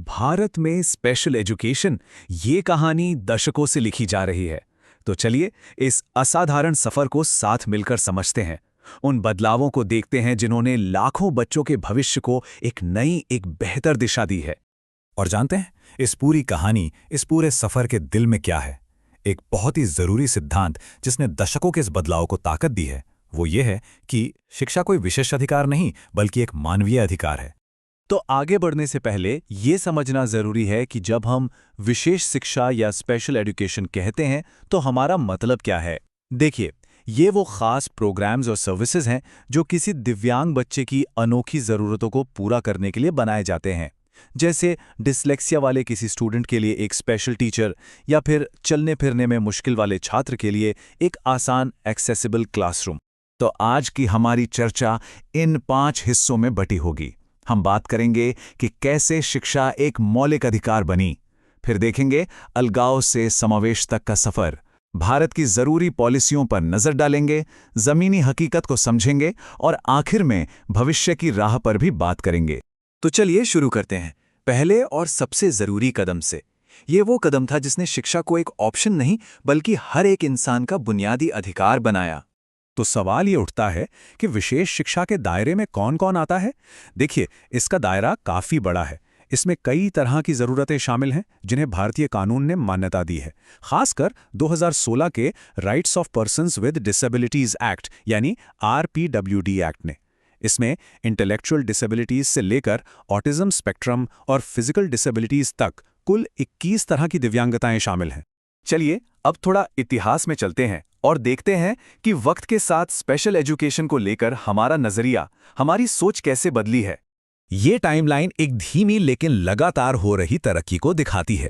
भारत में special education, ये कहानी दशकों से लिखी जा रही है। तो चलिए इस असाधारण सफर को साथ मिलकर समझते हैं। उन बदलावों को देखते हैं जिन्होंने लाखों बच्चों के भविष्य को एक बेहतर दिशा दी है। और जानते हैं इस पूरी कहानी, इस पूरे सफर के दिल में क्या है? एक बहुत ही जरूरी सिद्धांत जिसने दशकों के इस बदलाव को ताकत दी है, वो ये है कि शिक्षा कोई विशेष अधिकार नहीं बल्कि एक मानवीय अधिकार है। तो आगे बढ़ने से पहले ये समझना जरूरी है कि जब हम विशेष शिक्षा या स्पेशल एजुकेशन कहते हैं तो हमारा मतलब क्या है। देखिए, ये वो खास प्रोग्राम्स और सर्विसेज हैं जो किसी दिव्यांग बच्चे की अनोखी ज़रूरतों को पूरा करने के लिए बनाए जाते हैं। जैसे डिस्लेक्सिया वाले किसी स्टूडेंट के लिए एक स्पेशल टीचर, या फिर चलने फिरने में मुश्किल वाले छात्र के लिए एक आसान एक्सेसिबल क्लासरूम। तो आज की हमारी चर्चा इन 5 हिस्सों में बटी होगी। हम बात करेंगे कि कैसे शिक्षा एक मौलिक अधिकार बनी, फिर देखेंगे अलगाव से समावेश तक का सफर, भारत की जरूरी पॉलिसियों पर नजर डालेंगे, जमीनी हकीकत को समझेंगे और आखिर में भविष्य की राह पर भी बात करेंगे। तो चलिए शुरू करते हैं पहले और सबसे जरूरी कदम से। ये वो कदम था जिसने शिक्षा को एक ऑप्शन नहीं बल्कि हर एक इंसान का बुनियादी अधिकार बनाया। तो सवाल ये उठता है कि विशेष शिक्षा के दायरे में कौन कौन आता है? देखिए, इसका दायरा काफी बड़ा है। इसमें कई तरह की जरूरतें शामिल हैं जिन्हें भारतीय कानून ने मान्यता दी है, खासकर 2016 के rights of persons with disabilities act यानी RPWD एक्ट ने। इसमें इंटेलेक्चुअल डिसेबिलिटीज से लेकर ऑटिज्म स्पेक्ट्रम और फिजिकल डिसेबिलिटीज तक कुल 21 तरह की दिव्यांगताएं शामिल हैं। चलिए अब थोड़ा इतिहास में चलते हैं और देखते हैं कि वक्त के साथ स्पेशल एजुकेशन को लेकर हमारा नजरिया, हमारी सोच कैसे बदली है। ये टाइमलाइन एक धीमी लेकिन लगातार हो रही तरक्की को दिखाती है।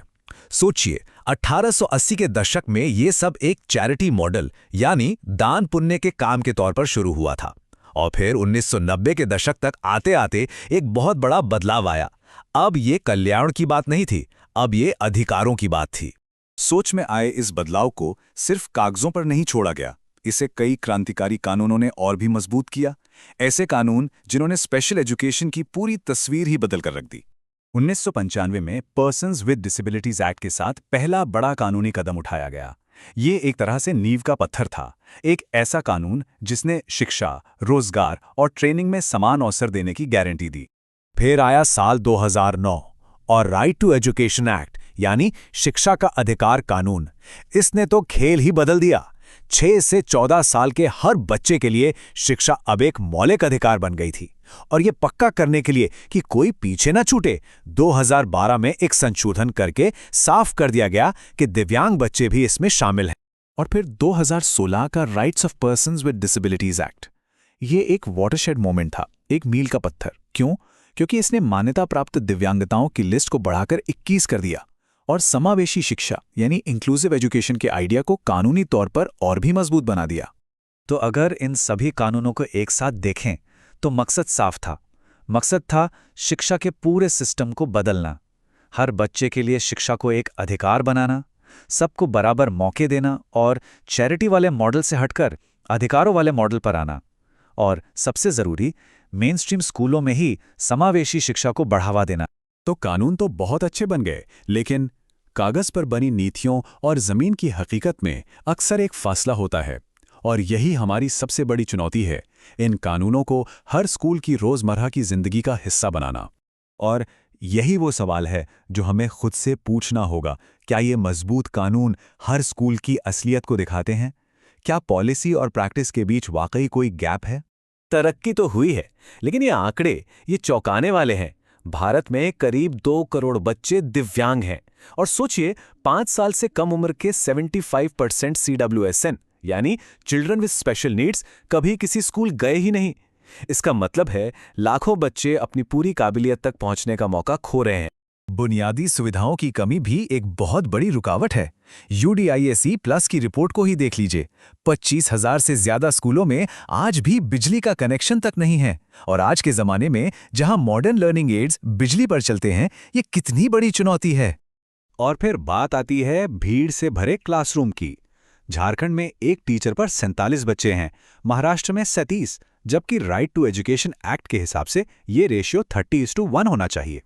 सोचिए, 1880 के दशक में ये सब एक चैरिटी मॉडल यानी दान पुण्य के काम के तौर पर शुरू हुआ था, और फिर 1990 के दशक तक आते आते एक बहुत बड़ा बदलाव आया। अब ये कल्याण की बात नहीं थी, अब ये अधिकारों की बात थी। सोच में आए इस बदलाव को सिर्फ कागजों पर नहीं छोड़ा गया, इसे कई क्रांतिकारी कानूनों ने और भी मजबूत किया। ऐसे कानून जिन्होंने स्पेशल एजुकेशन की पूरी तस्वीर ही बदल कर रख दी। 1995 में पर्सन्स विद डिसेबिलिटीज एक्ट के साथ पहला बड़ा कानूनी कदम उठाया गया। ये एक तरह से नींव का पत्थर था, एक ऐसा कानून जिसने शिक्षा, रोजगार और ट्रेनिंग में समान अवसर देने की गारंटी दी। फिर आया साल 2009 और राइट टू एजुकेशन एक्ट यानी शिक्षा का अधिकार कानून। इसने तो खेल ही बदल दिया। 6 से 14 साल के हर बच्चे के लिए शिक्षा अब एक मौलिक अधिकार बन गई थी, और ये पक्का करने के लिए कि कोई पीछे न छूटे, 2012 में एक संशोधन करके साफ कर दिया गया कि दिव्यांग बच्चे भी इसमें शामिल हैं। और फिर 2016 का rights of persons with disabilities act, ये एक वाटरशेड मोमेंट था, एक मील का पत्थर। क्यों? क्योंकि इसने मान्यता प्राप्त दिव्यांगताओं की लिस्ट को बढ़ाकर 21 कर दिया और समावेशी शिक्षा यानी इंक्लूसिव एजुकेशन के आइडिया को कानूनी तौर पर और भी मजबूत बना दिया। तो अगर इन सभी कानूनों को एक साथ देखें तो मकसद साफ था। मकसद था शिक्षा के पूरे सिस्टम को बदलना, हर बच्चे के लिए शिक्षा को एक अधिकार बनाना, सबको बराबर मौके देना और चैरिटी वाले मॉडल से हटकर अधिकारों वाले मॉडल पर आना। और सबसे जरूरी, मेन स्ट्रीम स्कूलों में ही समावेशी शिक्षा को बढ़ावा देना। तो कानून तो बहुत अच्छे बन गए, लेकिन कागज पर बनी नीतियों और जमीन की हकीकत में अक्सर एक फासला होता है, और यही हमारी सबसे बड़ी चुनौती है, इन कानूनों को हर स्कूल की रोजमर्रा की जिंदगी का हिस्सा बनाना। और यही वो सवाल है जो हमें खुद से पूछना होगा, क्या ये मजबूत कानून हर स्कूल की असलियत को दिखाते हैं? क्या पॉलिसी और प्रैक्टिस के बीच वाकई कोई गैप है? तरक्की तो हुई है, लेकिन ये आंकड़े ये चौंकाने वाले हैं। भारत में करीब 2 करोड़ बच्चे दिव्यांग हैं, और सोचिए 5 साल से कम उम्र के 75% CWSN यानी चिल्ड्रन विद स्पेशल नीड्स कभी किसी स्कूल गए ही नहीं। इसका मतलब है लाखों बच्चे अपनी पूरी काबिलियत तक पहुंचने का मौका खो रहे हैं। बुनियादी सुविधाओं की कमी भी एक बहुत बड़ी रुकावट है। UDISE+ की रिपोर्ट को ही देख लीजिए, 25,000 से ज्यादा स्कूलों में आज भी बिजली का कनेक्शन तक नहीं है। और आज के जमाने में जहां मॉडर्न लर्निंग एड्स बिजली पर चलते हैं, ये कितनी बड़ी चुनौती है। और फिर बात आती है भीड़ से भरे क्लासरूम की। झारखंड में एक टीचर पर 47 बच्चे हैं, महाराष्ट्र में 37, जबकि राइट टू एजुकेशन एक्ट के हिसाब से ये रेशियो 30:1 होना चाहिए।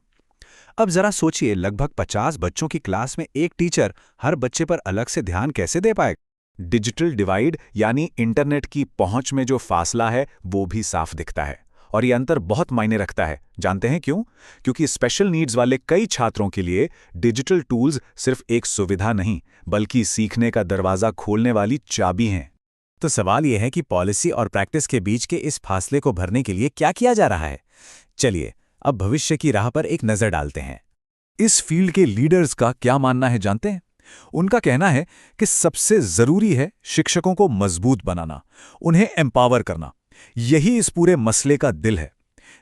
अब जरा सोचिए, लगभग 50 बच्चों की क्लास में एक टीचर हर बच्चे पर अलग से ध्यान कैसे दे पाएगा? डिजिटल डिवाइड यानी इंटरनेट की पहुंच में जो फासला है वो भी साफ दिखता है। और ये अंतर बहुत मायने रखता है। जानते हैं क्यों? क्योंकि स्पेशल नीड्स वाले कई छात्रों के लिए डिजिटल टूल्स सिर्फ एक सुविधा नहीं, बल्कि सीखने का दरवाजा खोलने वाली चाबी हैं। तो सवाल यह है कि पॉलिसी और प्रैक्टिस के बीच के इस फासले को भरने के लिए क्या किया जा रहा है? चलिए, अब भविष्य की राह पर एक नज़र डालते हैं। इस फील्ड के लीडर्स का क्या मानना है जानते हैं? उनका कहना है कि सबसे जरूरी है शिक्षकों को मजबूत बनाना, उन्हें एम्पावर करना। यही इस पूरे मसले का दिल है।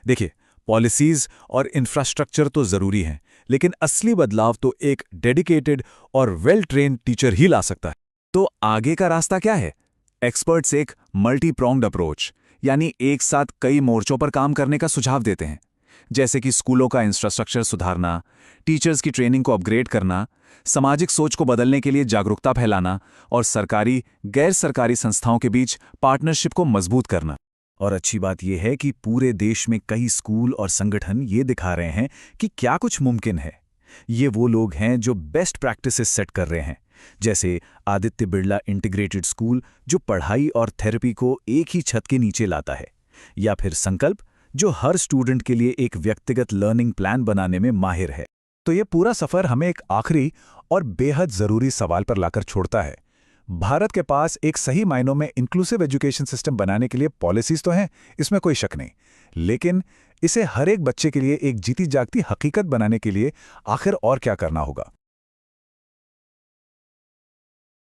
देखिए, पॉलिसीज और इंफ्रास्ट्रक्चर तो जरूरी हैं, लेकिन असली बदलाव तो एक डेडिकेटेड और वेल ट्रेन्ड टीचर ही ला सकता है। तो आगे का रास्ता क्या है? एक्सपर्ट्स एक मल्टी प्रोंग्ड अप्रोच, यानी एक साथ कई मोर्चों पर काम करने का सुझाव देते हैं, जैसे कि स्कूलों का इंफ्रास्ट्रक्चर सुधारना, टीचर्स की ट्रेनिंग को अपग्रेड करना, सामाजिक सोच को बदलने के लिए जागरूकता फैलाना और सरकारी गैर सरकारी संस्थाओं के बीच पार्टनरशिप को मजबूत करना। और अच्छी बात यह है कि पूरे देश में कई स्कूल और संगठन ये दिखा रहे हैं कि क्या कुछ मुमकिन है। ये वो लोग हैं जो बेस्ट प्रैक्टिसेस सेट कर रहे हैं, जैसे आदित्य बिरला इंटीग्रेटेड स्कूल जो पढ़ाई और थेरेपी को एक ही छत के नीचे लाता है, या फिर संकल्प जो हर स्टूडेंट के लिए एक व्यक्तिगत लर्निंग प्लान बनाने में माहिर है। तो ये पूरा सफर हमें एक आखिरी और बेहद जरूरी सवाल पर लाकर छोड़ता है। भारत के पास एक सही मायनों में इंक्लूसिव एजुकेशन सिस्टम बनाने के लिए पॉलिसीज तो हैं, इसमें कोई शक नहीं, लेकिन इसे हर एक बच्चे के लिए एक जीती जागती हकीकत बनाने के लिए आखिर और क्या करना होगा?